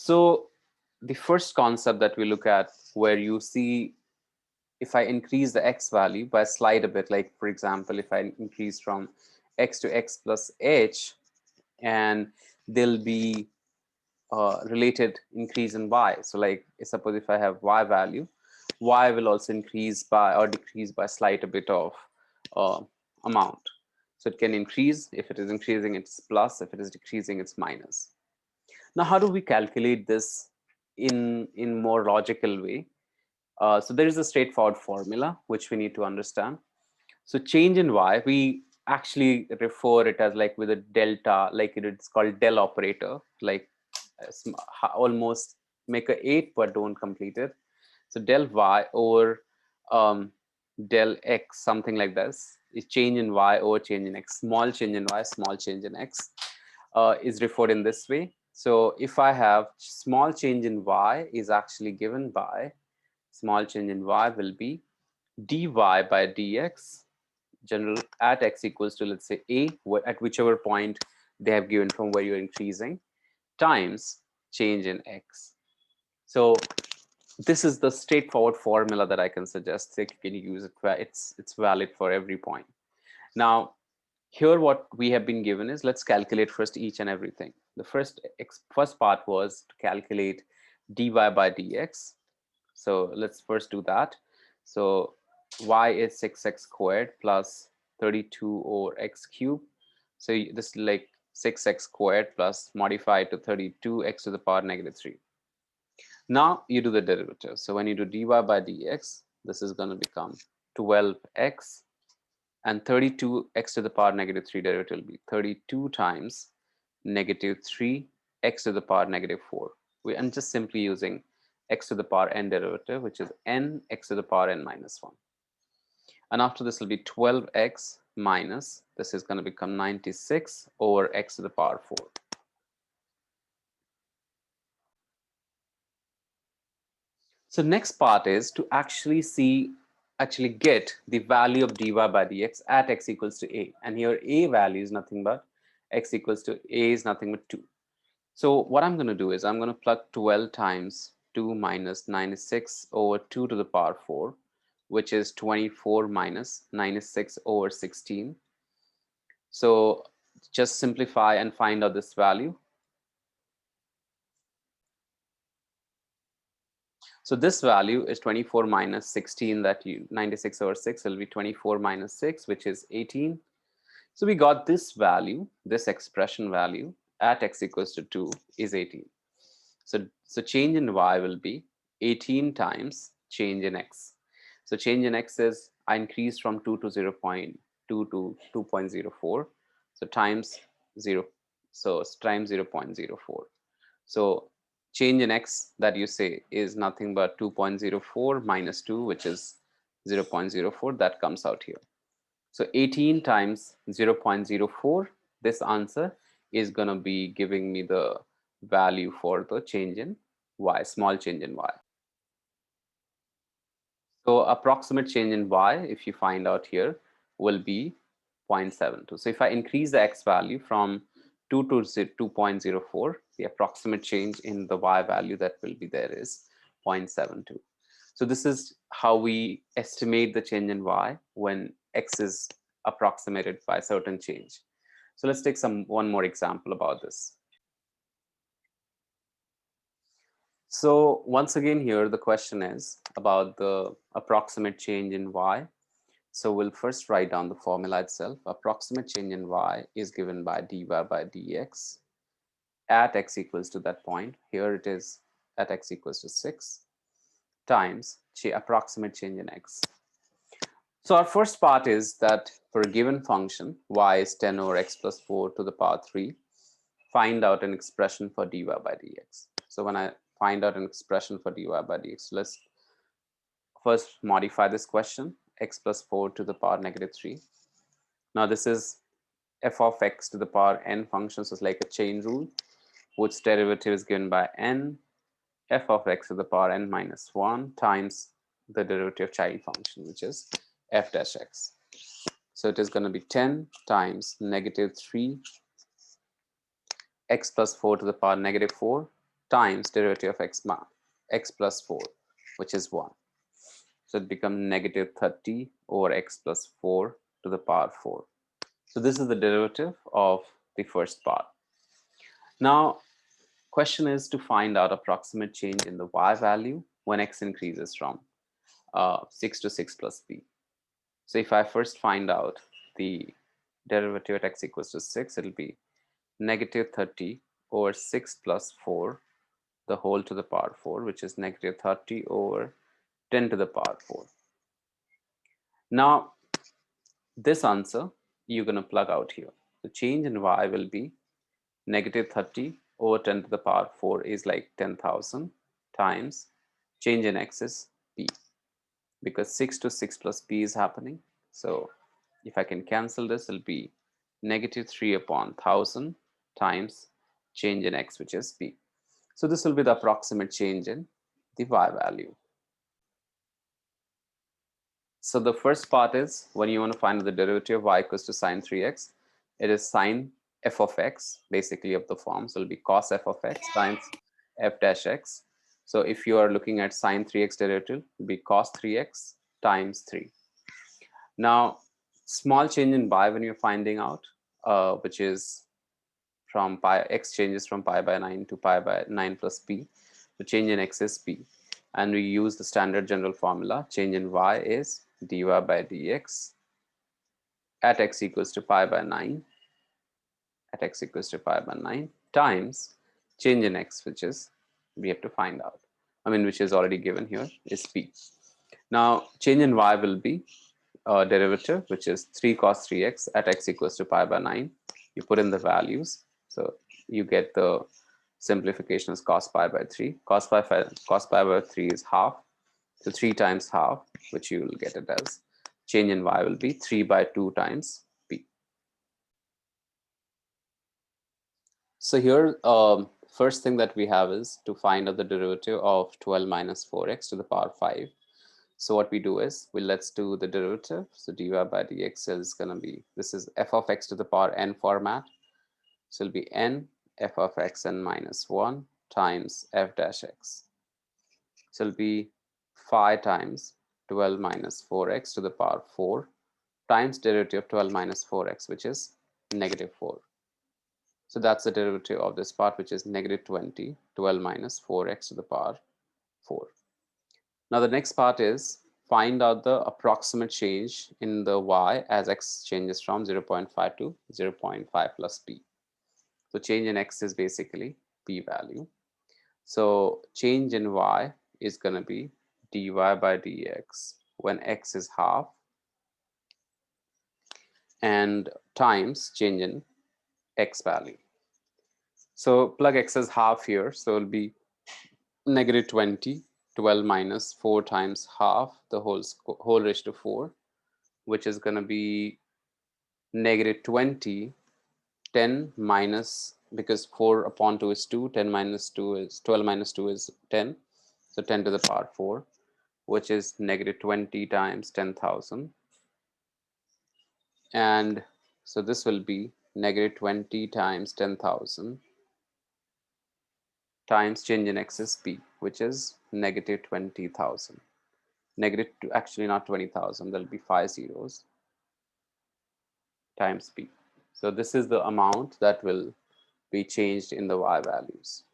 So the first concept that we look at, where you see if I increase the x value by a slight a bit, like for example, if I increase from x to x plus h, and there'll be related increase in y. So like suppose if I have y value, y will also increase by or decrease by slight a bit of uh, amount. So it can increase. If it is increasing, it's plus. If it is decreasing, it's minus. Now, how do we calculate this in more logical way? So there is a straightforward formula which we need to understand. So change in y, we actually refer it as like with a delta, like it's called del operator, like almost make a 8 but don't complete it. So del y over del x, something like this, is change in y over change in x. Small change in y, small change in x is referred in this way. So if I have small change in y is actually given by, small change in y will be dy by dx, general at x equals to, let's say, a, at whichever point they have given from where you're increasing, times change in x. So this is the straightforward formula that I can suggest. You can use it. It's valid for every point. Now, here what we have been given is, let's calculate first each and everything. The first part was to calculate dy by dx. So let's first do that. So y is 6x squared plus 32 over x cubed. So this is like 6x squared plus modified to 32x to the power negative 3. Now you do the derivative. So when you do dy by dx, this is going to become 12x, and 32x to the power negative 3 derivative will be 32 times negative 3 x to the power negative 4. I'm just simply using x to the power n derivative, which is n x to the power n minus 1. And after this will be 12x minus, this is going to become 96 over x to the power 4. So next part is to actually get the value of dy by dx at x equals to a. And here a value is nothing but x equals to a is nothing but 2. So what I'm going to do is I'm going to plug 12 times 2 minus 96 over 2 to the power 4, which is 24 minus 96 over 16. So just simplify and find out this value. So this value is 24 minus 16, that 96 over 6 will be 24 minus 6, which is 18. So we got this value, this expression value at x equals to 2 is 18. So change in y will be 18 times change in x. So change in x is I increased from 2 to 0.2 to 2.04. So times 0. So times 0.04. So change in x that you say is nothing but 2.04 minus 2, which is 0.04. That comes out here. So 18 times 0.04, this answer is going to be giving me the value for the change in y, small change in y. So approximate change in y, if you find out here, will be 0.72. So if I increase the x value from 2 to 2.04, the approximate change in the y value that will be there is 0.72. So this is how we estimate the change in y when x is approximated by a certain change. So let's take one more example about this. So once again here, the question is about the approximate change in y. So we'll first write down the formula itself. Approximate change in y is given by dy by dx at x equals to that point. Here it is at x equals to 6 times approximate change in x. So our first part is that for a given function, y is 10 over x plus 4 to the power 3, find out an expression for dy by dx. So when I find out an expression for dy by dx, let's first modify this question, x plus 4 to the power negative 3. Now this is f of x to the power n function, so it's like a chain rule, which derivative is given by n, f of x to the power n minus 1 times the derivative of child function, which is f dash x. So it is going to be 10 times negative 3 x plus 4 to the power negative 4 times derivative of x plus 4, which is 1. So it becomes negative 30 over x plus 4 to the power 4. So this is the derivative of the first part. Now, question is to find out approximate change in the y value when x increases from 6 to 6 plus b. So if I first find out the derivative at x equals to 6, it'll be negative 30 over 6 plus 4, the whole to the power 4, which is negative 30 over 10 to the power 4. Now, this answer you're going to plug out here. The change in y will be negative 30 over 10 to the power 4 is like 10,000 times change in x is p, because 6 to 6 plus p is happening. So if I can cancel this, it'll be negative 3 upon 1000 times change in x, which is p. So this will be the approximate change in the y value. So the first part is when you want to find the derivative of y equals to sine 3x, it is sine f of x, basically of the form. So it'll be cos f of x times f dash x. So if you are looking at sine 3x derivative, it'll be cos 3x times 3. Now, small change in y when you're finding out, which is from pi, x changes from pi by 9 to pi by 9 plus p. The change in x is p. And we use the standard general formula. Change in y is dy by dx at x equals to pi by 9, at x equals to pi by 9 times change in x, which is we have to find out. Which is already given here, is p. Now, change in y will be derivative, which is 3 cos 3x at x equals to pi by 9. You put in the values. So you get the simplification as cos pi by 3. Cos pi by 3 is half. So 3 times half, which you will get it as change in y will be 3 by 2 times p. So here, first thing that we have is to find out the derivative of 12 minus 4x to the power 5. So what we do is, let's do the derivative. So dy by dx is going to be, this is f of x to the power n format. So it'll be n f of x n minus 1 times f dash x. So it'll be 5 times 12 minus 4x to the power 4 times derivative of 12 minus 4x, which is negative 4. So that's the derivative of this part, which is negative 20, 12 minus 4x to the power 4. Now the next part is find out the approximate change in the y as x changes from 0.5 to 0.5 plus p. So change in x is basically p value. So change in y is going to be dy by dx when x is half and times change in x value. So plug x as half here. So it'll be negative 20, 12 minus 4 times half, the whole raised to 4, which is going to be negative 20, 10 minus, because 4 upon 2 is 2, 10 minus 2 is 12 minus 2 is 10. So 10 to the power 4, which is negative 20 times 10,000. And so this will be negative 20 times 10,000 times change in x is p, which is negative 20,000. Negative, actually not 20,000, there'll be 5 zeros times p. So this is the amount that will be changed in the y values.